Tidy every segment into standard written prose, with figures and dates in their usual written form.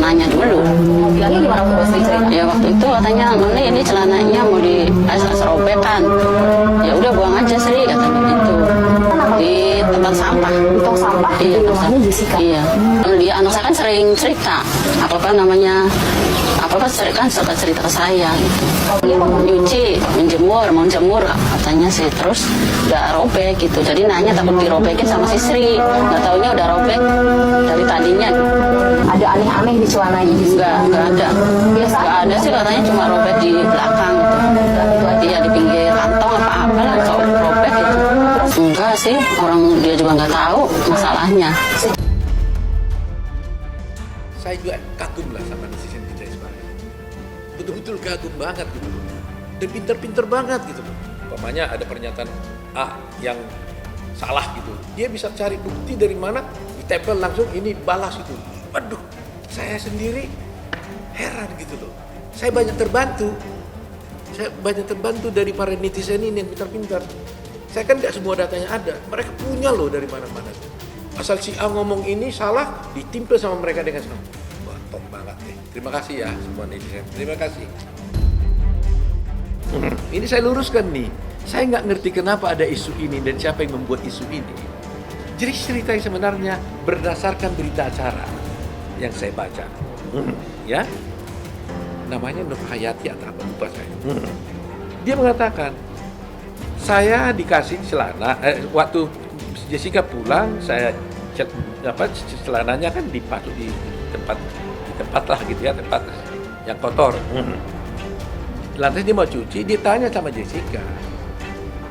nanya dulu. Bilangnya gimana waktu istri cerita? Ya waktu itu katanya, ini celananya mau robek kan. Ya udah buang aja Sri, katanya gitu. Di tempat sampah. Di tong sampah di Iya, rumahnya Jessica. Iya. Dia anak saya kan sering cerita, apa namanya, kan suka cerita ke saya gitu. Nyuci, mau jemur katanya sih, terus udah robek gitu. Jadi nanya takut dirobekin sama si Sri, nggak taunya udah robek dari tadinya. Ada aneh-aneh di celananya Jessica? Nggak ada. Biasa? Nggak ada sih, katanya cuma robek di belakang gitu. Iya, di pinggir kantong apa lah, kalau robek gitu. Enggak sih, orang dia juga nggak tahu masalahnya. Saya juga kagum lah sama netizen kita sekarang. Betul-betul kagum banget gitu. Dan pinter-pinter banget gitu. Umpamanya ada pernyataan A yang salah gitu. Dia bisa cari bukti dari mana, ditempel langsung ini balas itu. Waduh, saya sendiri heran gitu loh. Saya banyak terbantu dari para netizen ini yang pintar-pintar. Saya kan tidak semua datanya ada. Mereka punya loh dari mana-mana. Asal si A ngomong ini salah, ditimpel sama mereka dengan sama. Wah, top banget nih. Terima kasih ya semua netizen. Terima kasih. Ini saya luruskan nih. Saya nggak ngerti kenapa ada isu ini dan siapa yang membuat isu ini. Jadi cerita yang sebenarnya berdasarkan berita acara yang saya baca. Ya, namanya Nur Hayati atau apa lupa saya. Dia mengatakan, saya dikasih celana waktu Jessica pulang, saya celananya kan dipasuk di tempat lah gitu ya, tempat yang kotor. Lantas dia mau cuci, dia tanya sama Jessica,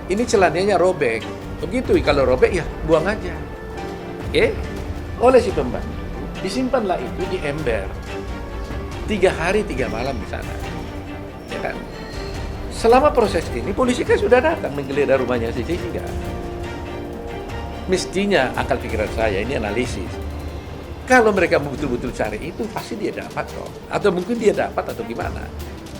ini celananya robek. Begitu, kalau robek ya buang aja. Oke? Oleh si pembantu, disimpanlah itu di ember 3 hari 3 malam di sana. Ya kan? Selama proses ini, polisi kan sudah datang menggeledah rumahnya si Jessica. Mestinya akal pikiran saya ini analisis. Kalau mereka betul-betul cari itu, pasti dia dapat kok. Atau mungkin dia dapat atau gimana.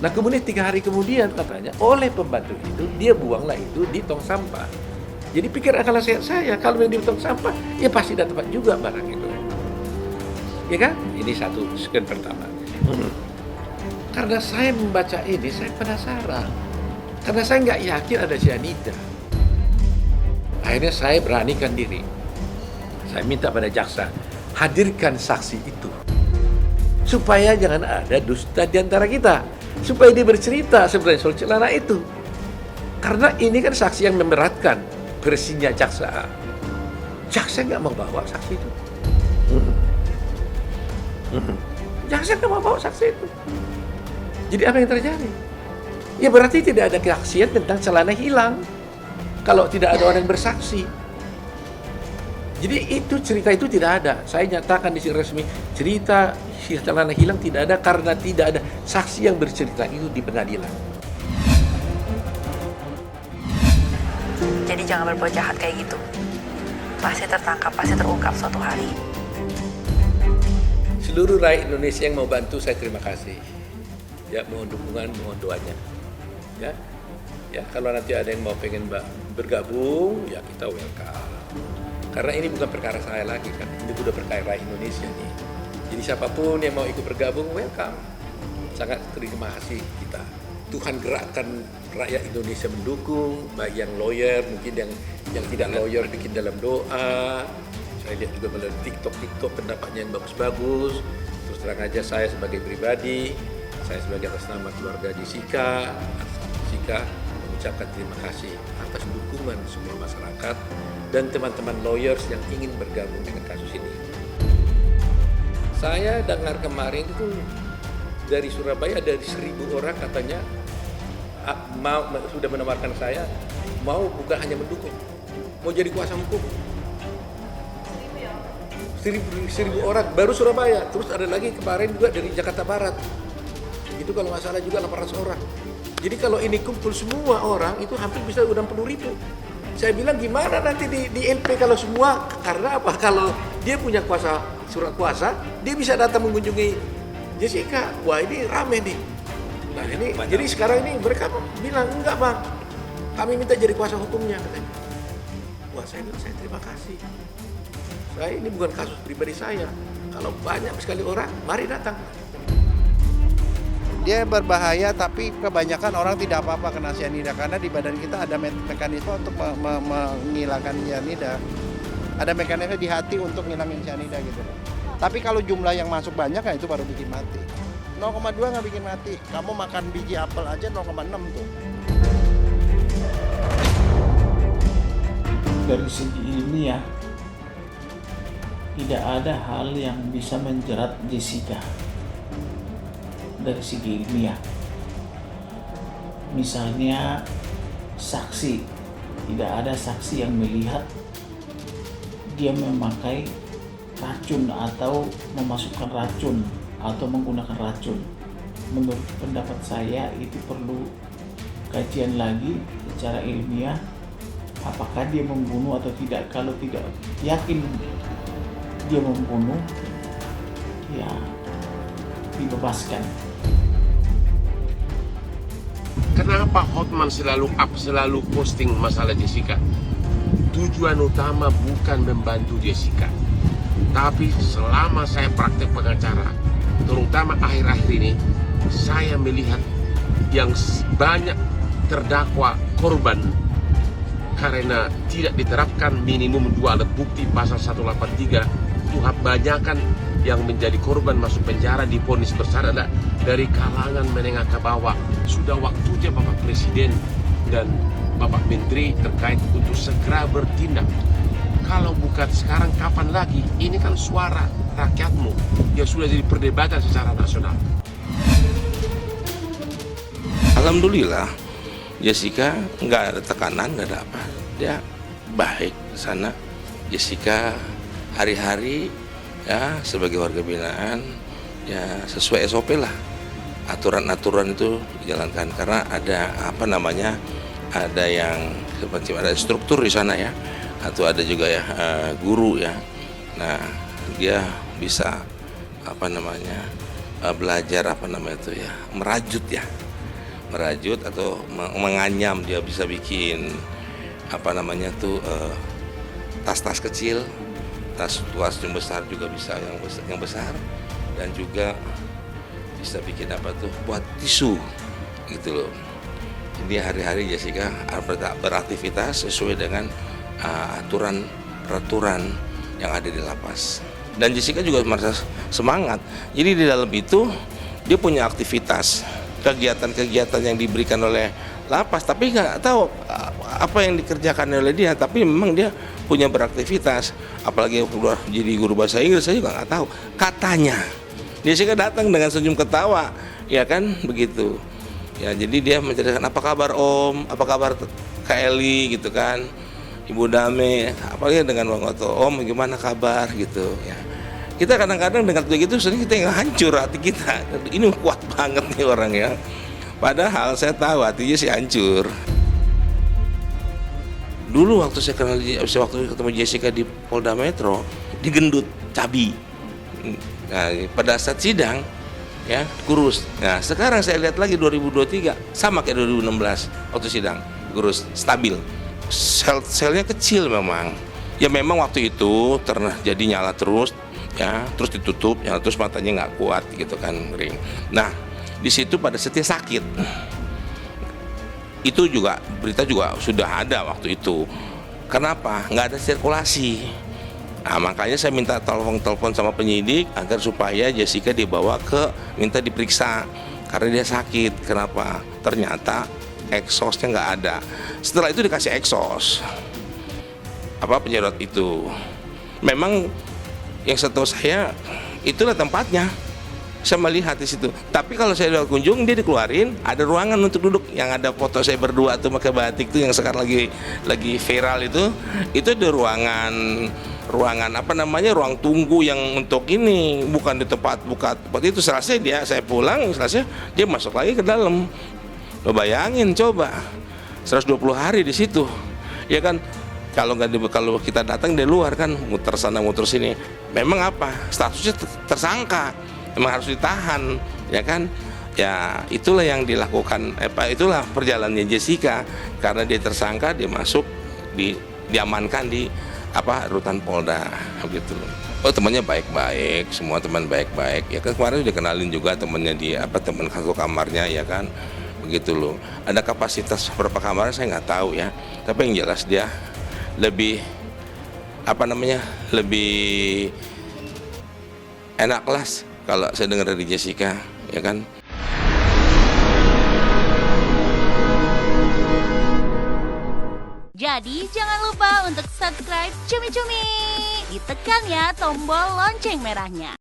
Nah kemudian 3 hari kemudian katanya, oleh pembantu itu, dia buanglah itu di tong sampah. Jadi pikir akal sehat saya, kalau yang di tong sampah, ya pasti dapat juga barang itu. Ya kan? Ini satu sken pertama. Karena saya membaca ini, saya penasaran. Karena saya nggak yakin ada cyanida. Akhirnya saya beranikan diri. Saya minta pada jaksa, hadirkan saksi itu. Supaya jangan ada dusta di antara kita. Supaya dia bercerita sebenarnya soal celana itu. Karena ini kan saksi yang memberatkan versinya jaksa. Jaksa nggak mau bawa saksi itu. Jaksa nggak mau bawa saksi itu. Jadi apa yang terjadi? Ya berarti tidak ada kesaksian tentang celana hilang. Kalau tidak ada orang yang bersaksi. Jadi itu cerita itu tidak ada. Saya nyatakan di sini resmi, cerita celana hilang tidak ada karena tidak ada saksi yang bercerita itu di pengadilan. Jadi jangan berbuat jahat kayak gitu. Pasti tertangkap, pasti terungkap suatu hari. Seluruh rakyat Indonesia yang mau bantu, saya terima kasih. Ya, mohon dukungan, mohon doanya. Ya, kalau nanti ada yang mau pengen bergabung, ya kita welcome. Karena ini bukan perkara saya lagi kan, ini sudah perkara rakyat Indonesia nih. Jadi siapapun yang mau ikut bergabung, welcome. Sangat terima kasih kita. Tuhan gerakkan rakyat Indonesia mendukung, baik yang lawyer, mungkin yang tidak lawyer bikin dalam doa. Saya lihat juga melalui TikTok pendapatnya yang bagus-bagus. Terus terang aja saya sebagai pribadi, saya sebagai atas nama keluarga Jessica mengucapkan terima kasih atas dukungan semua masyarakat dan teman-teman lawyers yang ingin bergabung dengan kasus ini. Saya dengar kemarin itu dari Surabaya dari 1.000 orang katanya sudah menawarkan saya mau bukan hanya mendukung, mau jadi kuasa hukum. 1.000 orang baru Surabaya, terus ada lagi kemarin juga dari Jakarta Barat. Itu kalau nggak salah juga 800 orang. Jadi kalau ini kumpul semua orang itu hampir bisa udah 60.000. Saya bilang gimana nanti di LP kalau semua, karena apa? Kalau dia punya surat kuasa, dia bisa datang mengunjungi Jessica. Wah ini rame nih. Nah ini jadi sekarang ini mereka bilang enggak bang, kami minta jadi kuasa hukumnya katanya. Wah, saya terima kasih. Saya ini bukan kasus pribadi saya. Kalau banyak sekali orang, mari datang. Dia berbahaya, tapi kebanyakan orang tidak apa-apa kena cyanida karena di badan kita ada mekanisme untuk menghilangkan cyanida. Ada mekanisme di hati untuk ngilangin cyanida gitu. Tapi kalau jumlah yang masuk banyak, nah itu baru bikin mati. 0,2 nggak bikin mati. Kamu makan biji apel aja 0,6 tuh. Dari segi ilmiah, tidak ada hal yang bisa menjerat Jessica. Dari segi ilmiah, misalnya saksi, tidak ada saksi yang melihat dia memakai racun atau memasukkan racun atau menggunakan racun. Menurut pendapat saya itu perlu kajian lagi secara ilmiah, apakah dia membunuh atau tidak. Kalau tidak yakin dia membunuh, ya dibebaskan. Kenapa Hotman selalu posting masalah Jessica? Tujuan utama bukan membantu Jessica, tapi selama saya praktek pengacara, terutama akhir-akhir ini, saya melihat yang banyak terdakwa korban karena tidak diterapkan minimum 2 alat bukti pasal 183. Itu kebanyakan yang menjadi korban masuk penjara divonis bersalah adalah dari kalangan menengah ke bawah. Sudah waktunya Bapak Presiden dan Bapak Menteri terkait untuk segera bertindak. Kalau bukan sekarang, kapan lagi? Ini kan suara rakyatmu yang sudah jadi perdebatan secara nasional. Alhamdulillah, Jessica nggak ada tekanan, nggak ada apa. Dia baik di sana. Jessica hari-hari ya sebagai warga binaan ya sesuai SOP lah. Aturan-aturan itu dijalankan karena ada ada yang seperti ada struktur di sana ya, atau ada juga ya guru ya. Nah dia bisa belajar merajut atau menganyam. Dia bisa bikin tas-tas kecil, tas yang besar juga bisa, yang besar, dan juga bisa bikin buat tisu gitu loh. Ini hari-hari Jessica beraktivitas sesuai dengan peraturan yang ada di lapas. Dan Jessica juga merasa semangat. Jadi di dalam itu dia punya aktivitas, kegiatan-kegiatan yang diberikan oleh lapas, tapi nggak tahu apa yang dikerjakan oleh dia. Tapi memang dia punya beraktivitas. Apalagi udah jadi guru bahasa Inggris, saya juga nggak tahu. Katanya Jessica datang dengan senyum ketawa, ya kan begitu. Ya jadi dia menceritakan apa kabar Om, apa kabar Kak Eli gitu kan, Ibu Dame, apalagi dengan Bang Oto, Om gimana kabar gitu ya. Kita kadang-kadang dengar begitu sering kita yang hancur hati kita. Ini kuat banget nih orang ya. Padahal saya tahu hatinya sih hancur. Dulu waktu ketemu Jessica di Polda Metro, digendut cabi. Nah, pada saat sidang ya kurus. Nah sekarang saya lihat lagi 2023 sama kayak 2016 waktu sidang, kurus, stabil. Selnya kecil memang. Ya memang waktu itu jadi nyala terus ya, terus ditutup ya, terus matanya nggak kuat gitu kan, ring. Nah di situ pada saatnya sakit. Itu juga berita juga sudah ada waktu itu. Kenapa? Nggak ada sirkulasi. Nah, makanya saya minta telepon sama penyidik agar supaya Jessica minta diperiksa karena dia sakit. Kenapa? Ternyata exhaustnya nggak ada. Setelah itu dikasih exhaust, penyedot itu. Memang yang setahu saya itulah tempatnya. Saya melihat di situ. Tapi kalau saya kunjung, dia dikeluarin, ada ruangan untuk duduk yang ada foto saya berdua tuh pakai batik tuh yang sekarang lagi viral itu ada ruangan ruang tunggu yang untuk ini, bukan di tempat itu. Selesai saya pulang, dia masuk lagi ke dalam. Lo bayangin coba 120 hari di situ, ya kan? Kalau kita datang dari luar kan, muter sana muter sini. Memang statusnya tersangka, memang harus ditahan, ya kan? Ya itulah yang dilakukan, itulah perjalanannya Jessica. Karena dia tersangka, dia masuk di diamankan di rutan Polda gitu loh. Oh, temannya baik-baik, semua teman baik-baik. Ya kan kemarin udah kenalin juga temannya di teman satu kamarnya ya kan. Begitu loh. Ada kapasitas berapa kamar saya nggak tahu ya. Tapi yang jelas dia lebih lebih enak kelas kalau saya dengar dari Jessica, ya kan. Jadi jangan lupa untuk subscribe Cumi Cumi. Ditekan ya tombol lonceng merahnya.